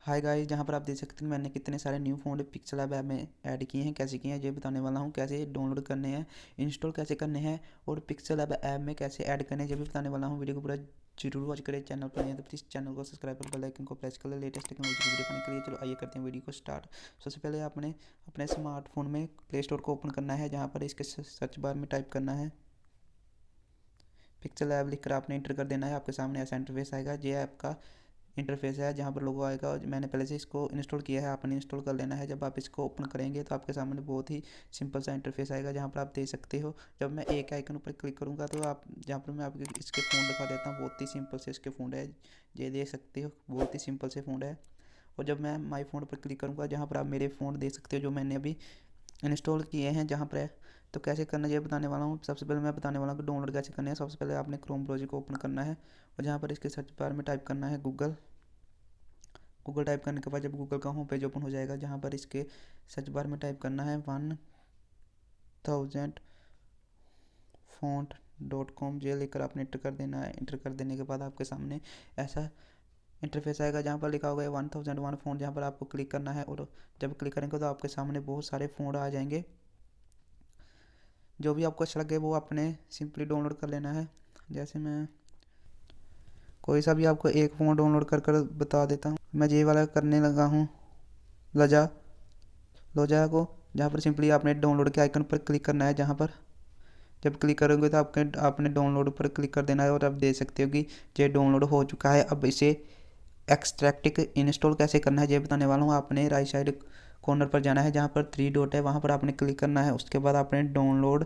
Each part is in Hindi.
हाय गाइस, जहाँ पर आप देख सकते हैं मैंने कितने सारे न्यू फ़ोन पिक्सल ऐप में ऐड किए हैं। कैसे किए हैं ये बताने वाला हूँ। कैसे डाउनलोड करने हैं, इंस्टॉल कैसे करने हैं और पिक्सल ऐप में कैसे ऐड करने हैं ये भी बताने वाला हूँ। वीडियो को पूरा जरूर वॉच करें। चैनल पर नहीं है तो प्लीज़ चैनल को सब्सक्राइब कर बेल आइकन को प्रेस कर ले लेटेस्ट टेक्नोलॉजी की वीडियो पाने के लिए। चलो आइए करते हैं वीडियो को स्टार्ट। सबसे पहले आपने अपने स्मार्टफोन में प्ले स्टोर को ओपन करना है। जहाँ पर इसके सर्च बार में टाइप करना है पिक्सल ऐप, लिखकर आपने इंटर कर देना है। आपके सामने ऐसा इंटरफेस आएगा। ये ऐप का इंटरफेस है जहाँ पर लोगो आएगा। मैंने पहले से इसको इंस्टॉल किया है, आपने इंस्टॉल कर लेना है। जब आप इसको ओपन करेंगे तो आपके सामने बहुत ही सिंपल सा इंटरफेस आएगा जहाँ पर आप देख सकते हो। जब मैं एक आइकन पर क्लिक करूँगा तो आप जहाँ पर मैं आपके इसके फ़ोन दिखा देता हूँ। बहुत ही सिंपल से इसके फ़ोन है, ये देख सकते हो, बहुत ही सिंपल से फ़ोन है। और जब मैं माई फ़ोन पर क्लिक करूँगा जहाँ पर आप मेरे फ़ोन देख सकते हो जो मैंने अभी इंस्टॉल किए हैं जहाँ पर है। तो कैसे करना ये बताने वाला हूँ। सबसे पहले मैं बताने वाला हूँ कि डाउनलोड कैसे करना है। सबसे पहले आपने क्रोम ब्राउज़र को ओपन करना है और जहाँ पर इसके सर्च बार में टाइप करना है गूगल टाइप करने के बाद जब गूगल का होम पेज ओपन हो जाएगा जहाँ पर इसके सर्च बार में टाइप करना है 1000font.com ये लेकर आपने इंटर कर देना है। इंटर कर देने के बाद आपके सामने ऐसा इंटरफेस आएगा जहाँ पर लिखा होगा 1001 फ़ॉन्ट, जहाँ पर आपको क्लिक करना है। और जब क्लिक करेंगे तो आपके सामने बहुत सारे फ़ॉन्ट आ जाएंगे। जो भी आपको अच्छा लगे वो आपने सिंपली डाउनलोड कर लेना है। जैसे मैं कोई सा भी आपको एक फ़ॉन्ट डाउनलोड कर कर बता देता हूँ। मैं ये वाला करने लगा हूँ, लजा लोजा को। जहाँ पर सिंपली आपने डाउनलोड के आइकन पर क्लिक करना है। जहाँ पर जब क्लिक करोगे तो आपने डाउनलोड पर क्लिक कर देना है और आप देख सकते हो कि ये डाउनलोड हो चुका है। अब इसे एक्सट्रैक्ट इंस्टॉल कैसे करना है ये बताने वाला हूँ। आपने राइट साइड कॉर्नर पर जाना है जहाँ पर 3 डॉट है, वहाँ पर आपने क्लिक करना है। उसके बाद आपने डाउनलोड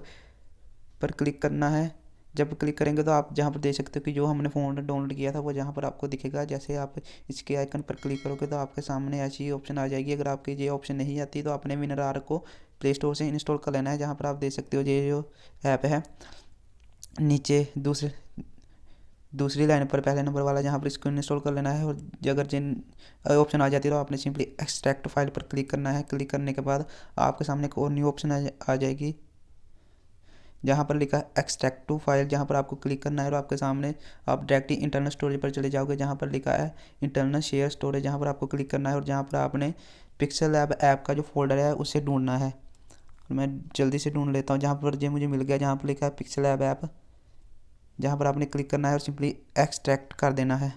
पर क्लिक करना है। जब क्लिक करेंगे तो आप जहाँ पर देख सकते हो कि जो हमने फ़ोन डाउनलोड किया था वो जहाँ पर आपको दिखेगा। जैसे आप इसके आइकन पर क्लिक करोगे तो आपके सामने ऐसी ही ऑप्शन आ जाएगी। अगर आपकी ये ऑप्शन नहीं आती तो आपने WinRAR को प्ले स्टोर से इंस्टॉल कर लेना है। जहाँ पर आप देख सकते हो ये जो ऐप है नीचे दूसरी लाइन पर पहले नंबर वाला, जहाँ पर इसको इंस्टॉल कर लेना है। और अगर जिन ऑप्शन आ जाती है तो आपने सिंपली एक्सट्रैक्ट फाइल पर क्लिक करना है। क्लिक करने के बाद आपके सामने एक और न्यू ऑप्शन आ जाएगी जहाँ पर लिखा है एक्सट्रैक्ट टू फाइल। जहाँ पर आपको क्लिक करना है और आपके सामने आप डायरेक्टली इंटरनल स्टोरेज पर चले जाओगे जहाँ पर लिखा है इंटरनल शेयर स्टोरेज। जहाँ पर आपको क्लिक करना है और जहाँ पर आपने पिक्सल ऐप का जो फोल्डर है उसे ढूंढना है। मैं जल्दी से ढूंढ लेता हूँ जहाँ पर ये मुझे मिल गया, जहाँ पर लिखा है पिक्सल ऐप। जहाँ पर आपने क्लिक करना है और सिंपली एक्सट्रैक्ट कर देना है।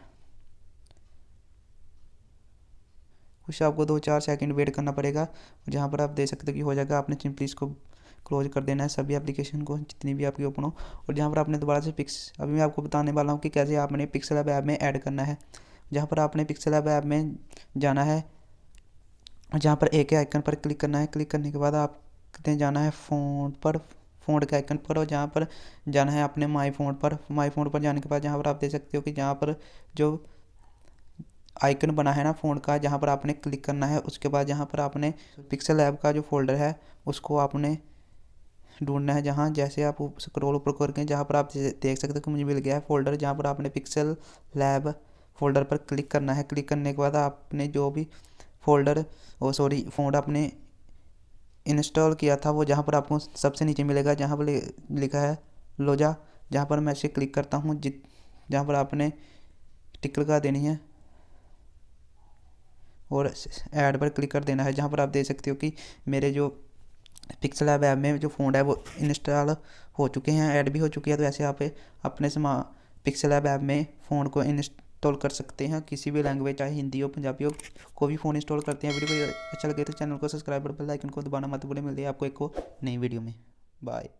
कुछ आपको 2-4 सेकंड वेट करना पड़ेगा। जहाँ पर आप देख सकते हो कि हो जाएगा। आपने सिंपली इसको क्लोज कर देना है सभी एप्लीकेशन को जितनी भी आपकी ओपन हो। और जहाँ पर आपने दोबारा से अभी मैं आपको बताने वाला हूँ कि कैसे आपने पिक्सल ऐप में ऐड करना है। जहाँ पर आपने पिक्सल ऐप में जाना है, जहाँ पर एक आइकन पर क्लिक करना है। क्लिक करने के बाद आपने जाना है फ़ॉन्ट के आइकन पर और जहाँ पर जाना है अपने माई फ़ॉन्ट पर जाने के बाद जहाँ पर आप देख सकते हो कि जहाँ पर जो आइकन बना है ना फ़ॉन्ट का, जहाँ पर आपने क्लिक करना है। उसके बाद जहाँ पर आपने पिक्सल ऐप का जो फोल्डर है उसको आपने ढूंढना है। जहाँ जैसे आप स्क्रॉल ऊपर करके जहाँ पर आप देख सकते हो कि मुझे मिल गया है फोल्डर, जहाँ पर आपने पिक्सल लैब फोल्डर पर क्लिक करना है। क्लिक करने के बाद आपने जो भी फोल्डर फ़ॉन्ट आपने इंस्टॉल किया था वो जहाँ पर आपको सबसे नीचे मिलेगा, जहाँ पर लिखा है लोजा। जहाँ पर मैं इसे क्लिक करता हूँ जहाँ पर आपने टिक लगा देनी है और ऐड पर क्लिक कर देना है। जहाँ पर आप देख सकते हो कि मेरे जो पिक्सल ऐप में जो फ़ॉन्ट है वो इंस्टॉल हो चुके हैं, ऐड भी हो चुकी है। तो ऐसे आप अपने पिक्सल ऐप में फ़ॉन्ट को इंस्टॉल कर सकते हैं किसी भी लैंग्वेज, चाहे हिंदी हो पंजाबी हो, कोई भी फ़ोन इंस्टॉल करते हैं। वीडियो को अच्छा लगे तो चैनल को सब्सक्राइब और बेल आइकन को दबाना मत भूलें। मिलते हैं आपको एक नई वीडियो में। बाय।